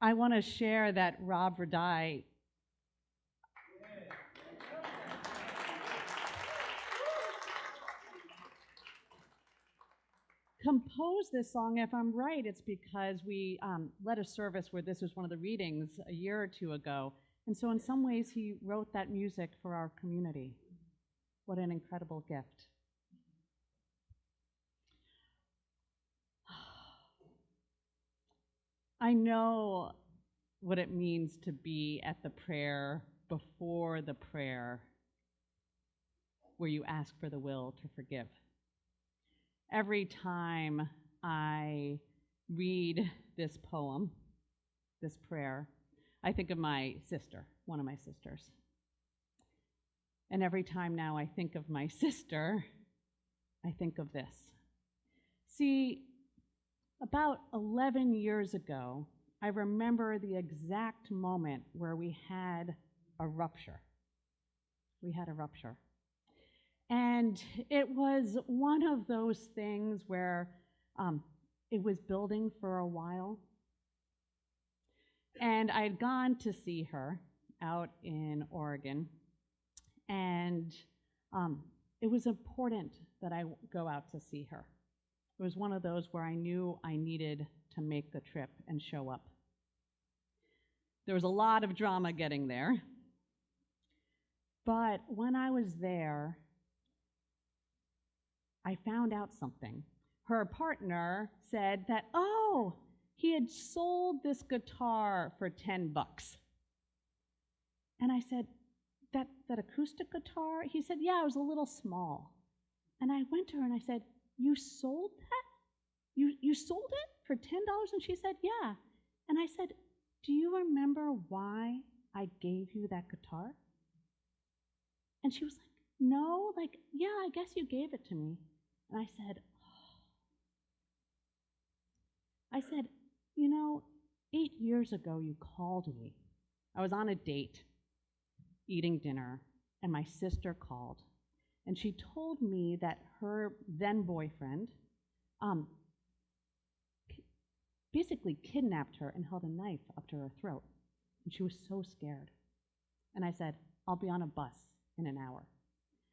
I want to share that Rob Radai composed this song. If I'm right, it's because we led a service where this was one of the readings a year or two ago. And so in some ways, he wrote that music for our community. What an incredible gift. I know what it means to be at the prayer before the prayer where you ask for the will to forgive. Every time I read this poem, this prayer, I think of my sister, one of my sisters. And every time now I think of my sister, I think of this. See, about 11 years ago, I remember the exact moment where we had a rupture. We had a rupture. And it was one of those things where it was building for a while. And I had gone to see her out in Oregon. And it was important that I go out to see her. It was one of those where I knew I needed to make the trip and show up. There was a lot of drama getting there. But when I was there, I found out something. Her partner said that, oh, he had sold this guitar for $10. And I said, that acoustic guitar? He said, yeah, it was a little small. And I went to her and I said, you sold that? You sold it for $10? And she said, yeah. And I said, do you remember why I gave you that guitar? And she was like, no, yeah, I guess you gave it to me. And I said, oh. I said, 8 years ago you called me. I was on a date, eating dinner, and my sister called. And she told me that her then boyfriend basically kidnapped her and held a knife up to her throat. And she was so scared. And I said, I'll be on a bus in an hour.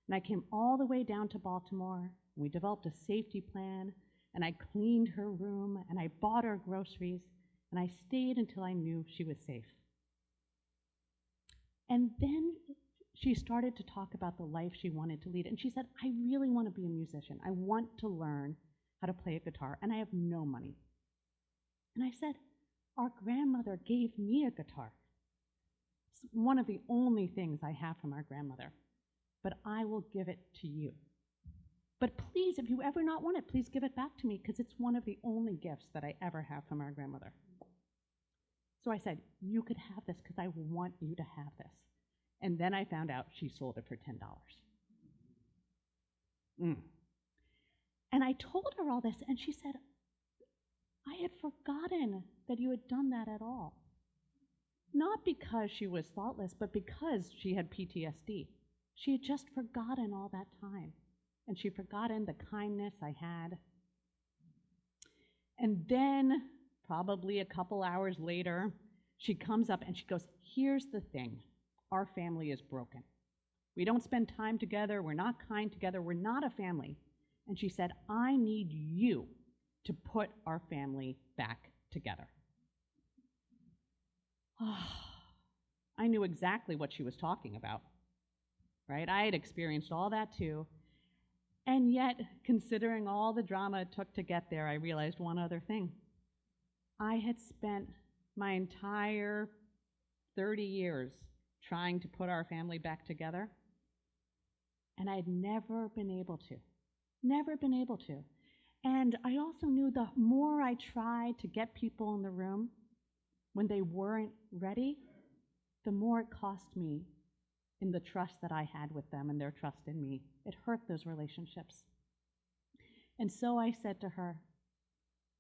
And I came all the way down to Baltimore. And we developed a safety plan. And I cleaned her room. And I bought her groceries. And I stayed until I knew she was safe. And then she started to talk about the life she wanted to lead. And she said, I really want to be a musician. I want to learn how to play a guitar. And I have no money. And I said, our grandmother gave me a guitar. It's one of the only things I have from our grandmother. But I will give it to you. But please, if you ever not want it, please give it back to me, because it's one of the only gifts that I ever have from our grandmother. So I said, you could have this because I want you to have this. And then I found out she sold it for $10. And I told her all this, and she said, I had forgotten that you had done that at all. Not because she was thoughtless, but because she had PTSD. She had just forgotten all that time. And she'd forgotten the kindness I had. And then, probably a couple hours later, she comes up and she goes, here's the thing. Our family is broken. We don't spend time together. We're not kind together. We're not a family. And she said, I need you to put our family back together. I knew exactly what she was talking about, right? I had experienced all that too. And yet, considering all the drama it took to get there, I realized one other thing. I had spent my entire 30 years trying to put our family back together, and I'd never been able to. Never been able to. And I also knew the more I tried to get people in the room when they weren't ready, the more it cost me in the trust that I had with them and their trust in me. It hurt those relationships. And so I said to her,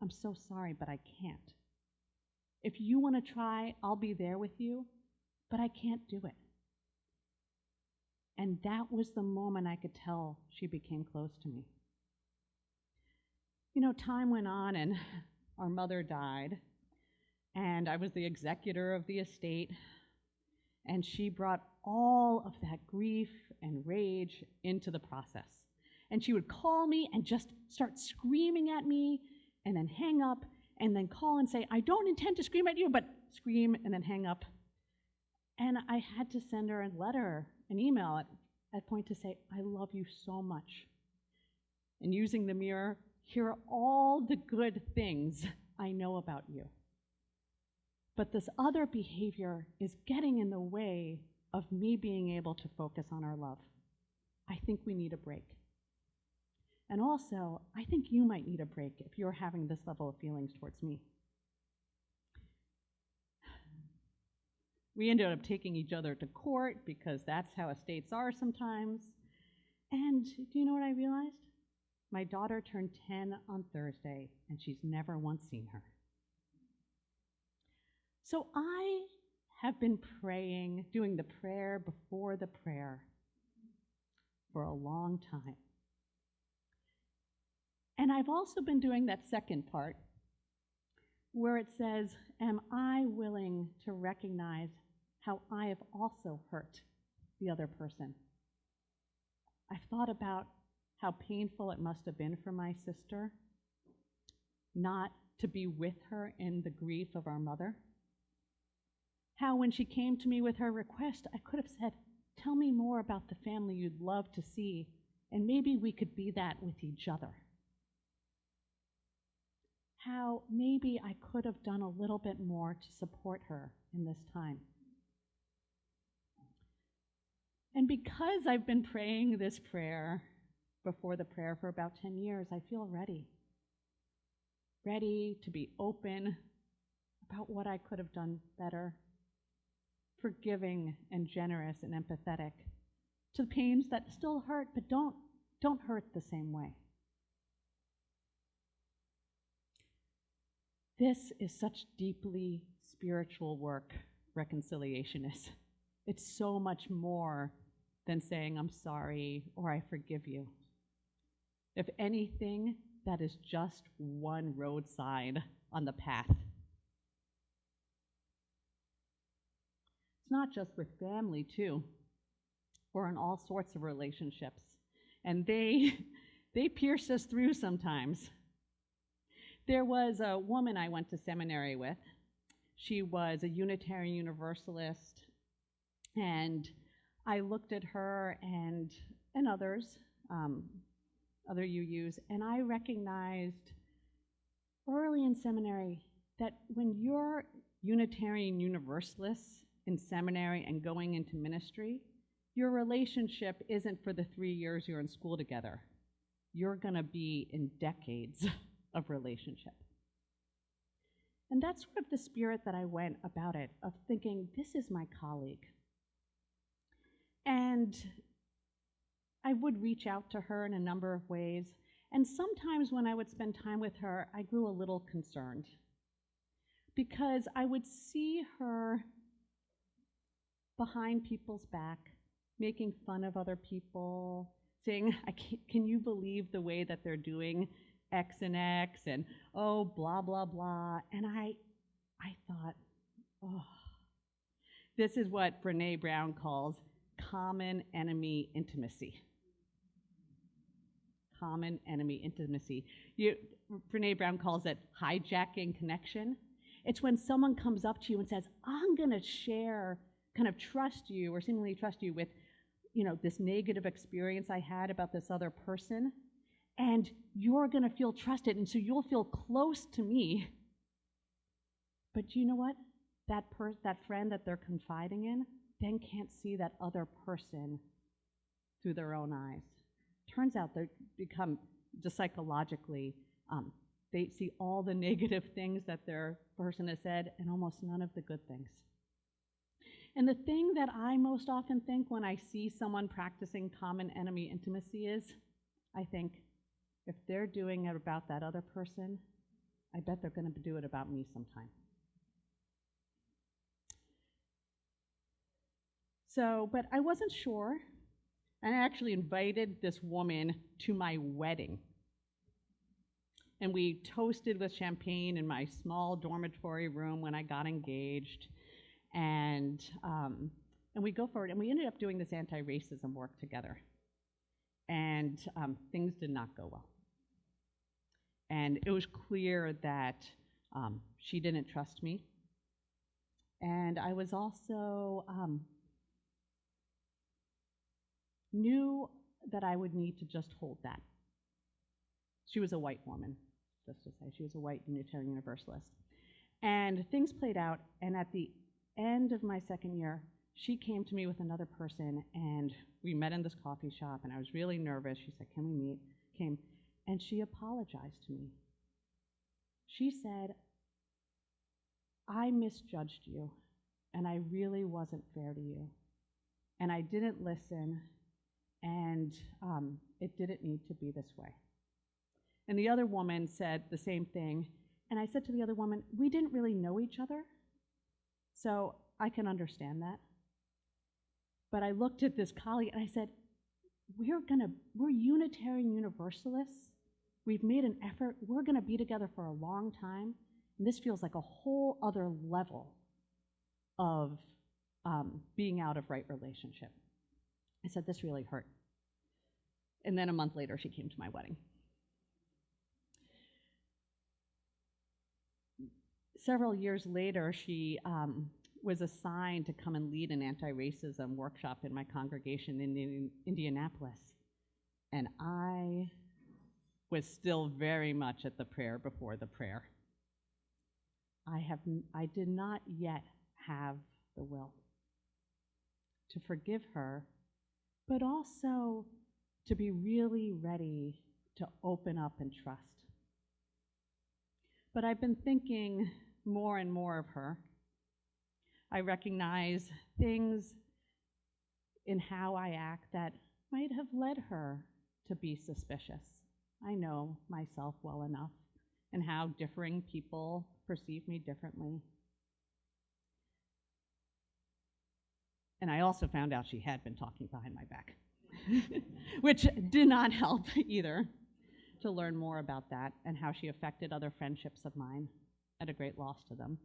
I'm so sorry, but I can't. If you want to try, I'll be there with you, but I can't do it. And that was the moment I could tell she became close to me. Time went on and our mother died. and I was the executor of the estate, and she brought all of that grief and rage into the process. And she would call me and just start screaming at me and then hang up and then call and say, I don't intend to scream at you, but scream and then hang up. And I had to send her a letter, an email at point to say, I love you so much. And using the mirror, here are all the good things I know about you. But this other behavior is getting in the way of me being able to focus on our love. I think we need a break. And also, I think you might need a break if you're having this level of feelings towards me. We ended up taking each other to court because that's how estates are sometimes. And do you know what I realized? My daughter turned 10 on Thursday, and she's never once seen her. So I have been praying, doing the prayer before the prayer for a long time. And I've also been doing that second part where it says, am I willing to recognize how I have also hurt the other person? I've thought about how painful it must have been for my sister not to be with her in the grief of our mother. How when she came to me with her request, I could have said, tell me more about the family you'd love to see, and maybe we could be that with each other. How maybe I could have done a little bit more to support her in this time. And because I've been praying this prayer before the prayer for about 10 years, I feel ready. Ready to be open about what I could have done better, forgiving and generous and empathetic to pains that still hurt, but don't hurt the same way. This is such deeply spiritual work, reconciliation is. It's so much more than saying, I'm sorry or I forgive you. If anything, that is just one road sign on the path. It's not just with family, too. We're in all sorts of relationships, and they pierce us through sometimes. There was a woman I went to seminary with. She was a Unitarian Universalist, and I looked at her and others, other UUs, and I recognized early in seminary that when you're Unitarian Universalists in seminary and going into ministry, your relationship isn't for the 3 years you're in school together. You're going to be in decades of relationship. And that's sort of the spirit that I went about it, of thinking, this is my colleague. And I would reach out to her in a number of ways, and sometimes when I would spend time with her, I grew a little concerned because I would see her behind people's back, making fun of other people, saying, can you believe the way that they're doing X and X, and oh, blah, blah, blah. And I thought, oh, this is what Brené Brown calls common enemy intimacy. Common enemy intimacy. Brené Brown calls it hijacking connection. It's when someone comes up to you and says, I'm going to share, kind of trust you or seemingly trust you with, this negative experience I had about this other person, and you're going to feel trusted, and so you'll feel close to me. But you know what? That friend that they're confiding in then can't see that other person through their own eyes. Turns out they become, just psychologically, they see all the negative things that their person has said and almost none of the good things. And the thing that I most often think when I see someone practicing common enemy intimacy is, I think, if they're doing it about that other person, I bet they're going to do it about me sometime. So, but I wasn't sure. And I actually invited this woman to my wedding. and we toasted with champagne in my small dormitory room when I got engaged, and we go forward, and we ended up doing this anti-racism work together, and things did not go well. And it was clear that she didn't trust me, and I was also knew that I would need to just hold that. She was a white woman, just to say. She was a white Unitarian Universalist. And things played out, and at the end of my second year, she came to me with another person, and we met in this coffee shop, and I was really nervous. She said, "Can we meet?" Came, and she apologized to me. She said, "I misjudged you, and I really wasn't fair to you, and I didn't listen, and it didn't need to be this way." And the other woman said the same thing, and I said to the other woman, "We didn't really know each other, so I can understand that." But I looked at this colleague and I said, we're Unitarian Universalists. We've made an effort. We're gonna be together for a long time. And this feels like a whole other level of being out of right relationship. I said, this really hurt. And then a month later, she came to my wedding. Several years later, she was assigned to come and lead an anti-racism workshop in my congregation in Indianapolis. And I was still very much at the prayer before the prayer. I did not yet have the will to forgive her, but also to be really ready to open up and trust. But I've been thinking more and more of her. I recognize things in how I act that might have led her to be suspicious. I know myself well enough and how differing people perceive me differently. And I also found out she had been talking behind my back, which did not help either, to learn more about that and how she affected other friendships of mine at a great loss to them.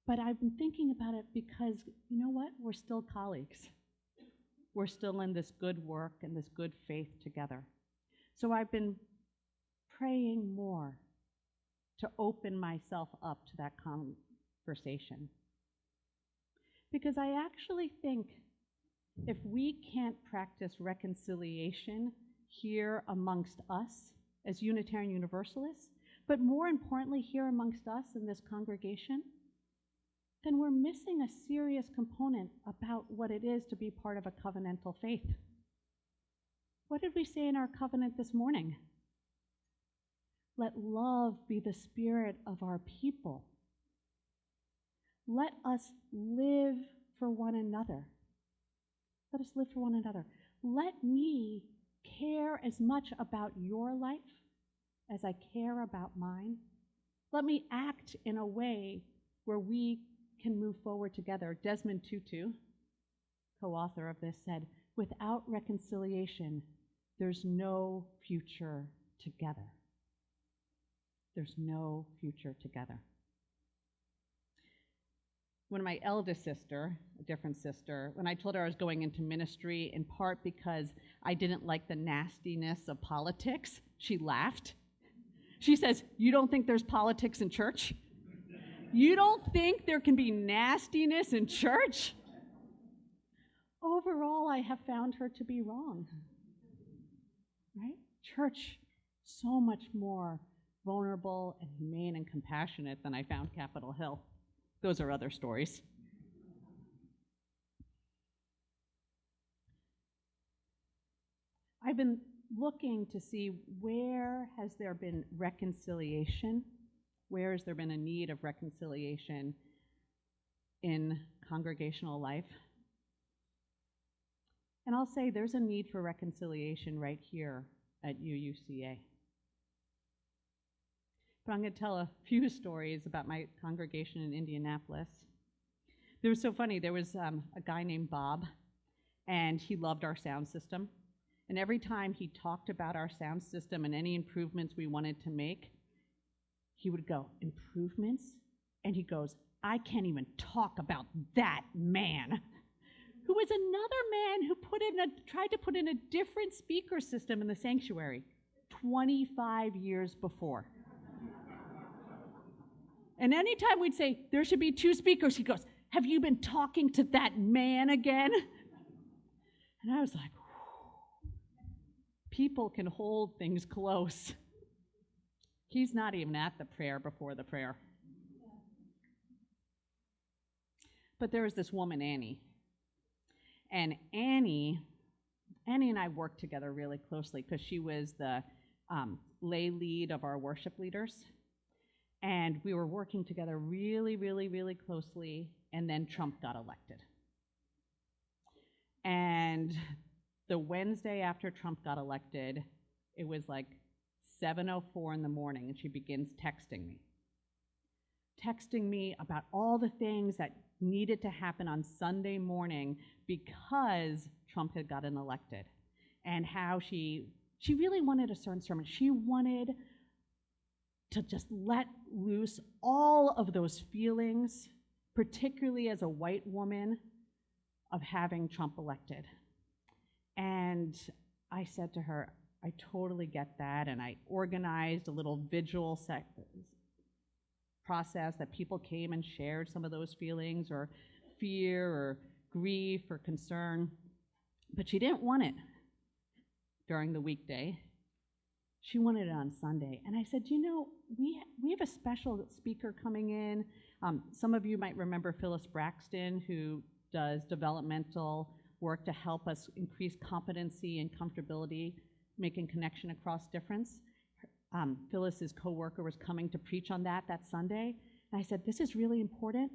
But I've been thinking about it because, you know what? We're still colleagues. We're still in this good work and this good faith together. So I've been praying more to open myself up to that conversation. Because I actually think if we can't practice reconciliation here amongst us as Unitarian Universalists, but more importantly here amongst us in this congregation, then we're missing a serious component about what it is to be part of a covenantal faith. What did we say in our covenant this morning? Let love be the spirit of our people. Let us live for one another. Let us live for one another. Let me care as much about your life as I care about mine. Let me act in a way where we can move forward together. Desmond Tutu, co-author of this, said, "Without reconciliation, there's no future together." There's no future together. When my eldest sister, a different sister, when I told her I was going into ministry, in part because I didn't like the nastiness of politics, she laughed. She says, "You don't think there's politics in church? You don't think there can be nastiness in church?" Overall, I have found her to be wrong. Right? Church, so much more vulnerable and humane and compassionate than I found Capitol Hill. Those are other stories. I've been looking to see where has there been reconciliation, where has there been a need of reconciliation in congregational life. And I'll say there's a need for reconciliation right here at UUCA. But I'm going to tell a few stories about my congregation in Indianapolis. It was so funny. There was a guy named Bob, and he loved our sound system. And every time he talked about our sound system and any improvements we wanted to make, he would go, improvements? And he goes, I can't even talk about that man, who was another man who tried to put in a different speaker system in the sanctuary 25 years before. And anytime we'd say, there should be 2 speakers, he goes, have you been talking to that man again? And I was like, people can hold things close. He's not even at the prayer before the prayer. But there was this woman, Annie. And Annie and I worked together really closely because she was the lay lead of our worship leaders. And we were working together really, really, really closely, and then Trump got elected. And the Wednesday after Trump got elected, it was like 7:04 in the morning, and she begins texting me about all the things that needed to happen on Sunday morning because Trump had gotten elected, and how she really wanted a certain sermon. She wanted to just let loose all of those feelings, particularly as a white woman, of having Trump elected. And I said to her, I totally get that, and I organized a little vigil process that people came and shared some of those feelings, or fear, or grief, or concern. But she didn't want it during the weekday. She wanted it on Sunday. And I said, we have a special speaker coming in. Some of you might remember Phyllis Braxton, who does developmental work to help us increase competency and comfortability, making connection across difference. Phyllis's coworker was coming to preach on that Sunday. And I said, this is really important.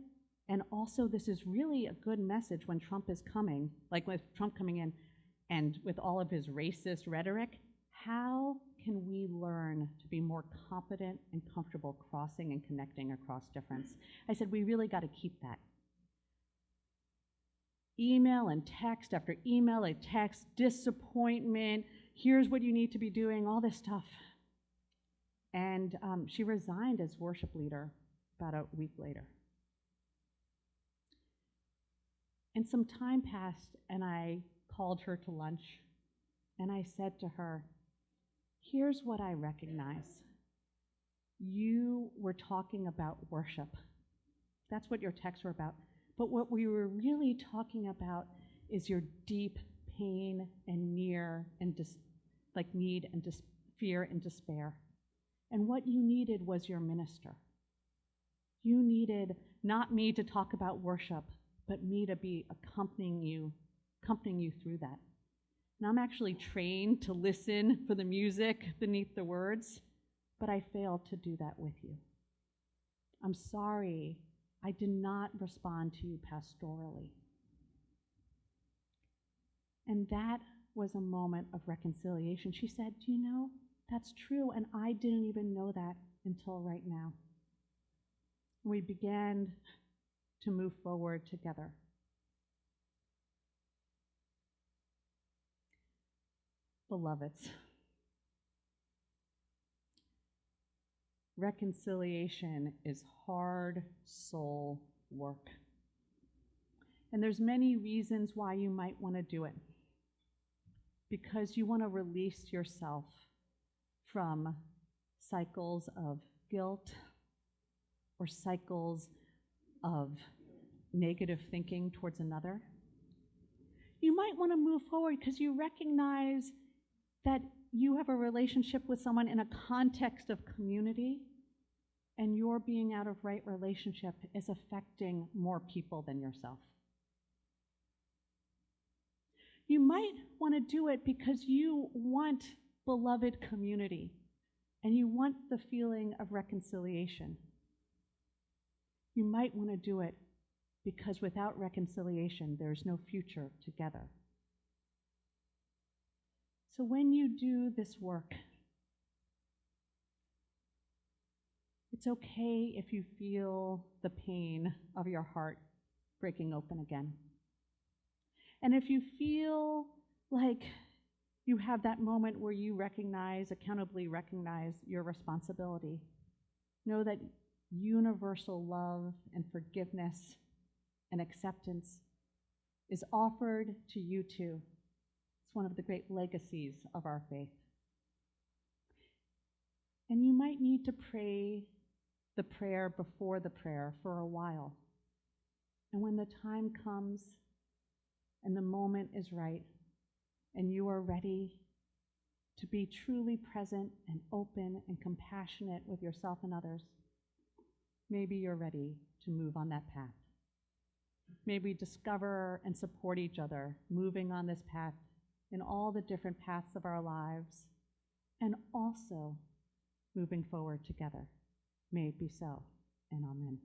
And also, this is really a good message when Trump is coming, like with Trump coming in and with all of his racist rhetoric. How can we learn to be more competent and comfortable crossing and connecting across difference? I said, we really got to keep that. Email and text after email and text, disappointment, here's what you need to be doing, all this stuff. And she resigned as worship leader about a week later. And some time passed, and I called her to lunch, and I said to her, here's what I recognize. You were talking about worship. That's what your texts were about. But what we were really talking about is your deep pain and need and fear and despair. And what you needed was your minister. You needed not me to talk about worship, but me to be accompanying you through that. And I'm actually trained to listen for the music beneath the words, but I failed to do that with you. I'm sorry, I did not respond to you pastorally. And that was a moment of reconciliation. She said, do you know, that's true, and I didn't even know that until right now. We began to move forward together. Beloveds, reconciliation is hard soul work. And there's many reasons why you might want to do it. Because you want to release yourself from cycles of guilt or cycles of negative thinking towards another. You might want to move forward because you recognize that you have a relationship with someone in a context of community, and your being out of right relationship is affecting more people than yourself. You might want to do it because you want beloved community, and you want the feeling of reconciliation. You might want to do it because without reconciliation, there's no future together. So when you do this work, it's okay if you feel the pain of your heart breaking open again. And if you feel like You have that moment where you accountably recognize your responsibility. Know that universal love and forgiveness and acceptance is offered to you too. It's one of the great legacies of our faith. And you might need to pray the prayer before the prayer for a while. And when the time comes and the moment is right and you are ready to be truly present and open and compassionate with yourself and others, maybe you're ready to move on that path. May we discover and support each other moving on this path in all the different paths of our lives, and also moving forward together. May it be so, and amen.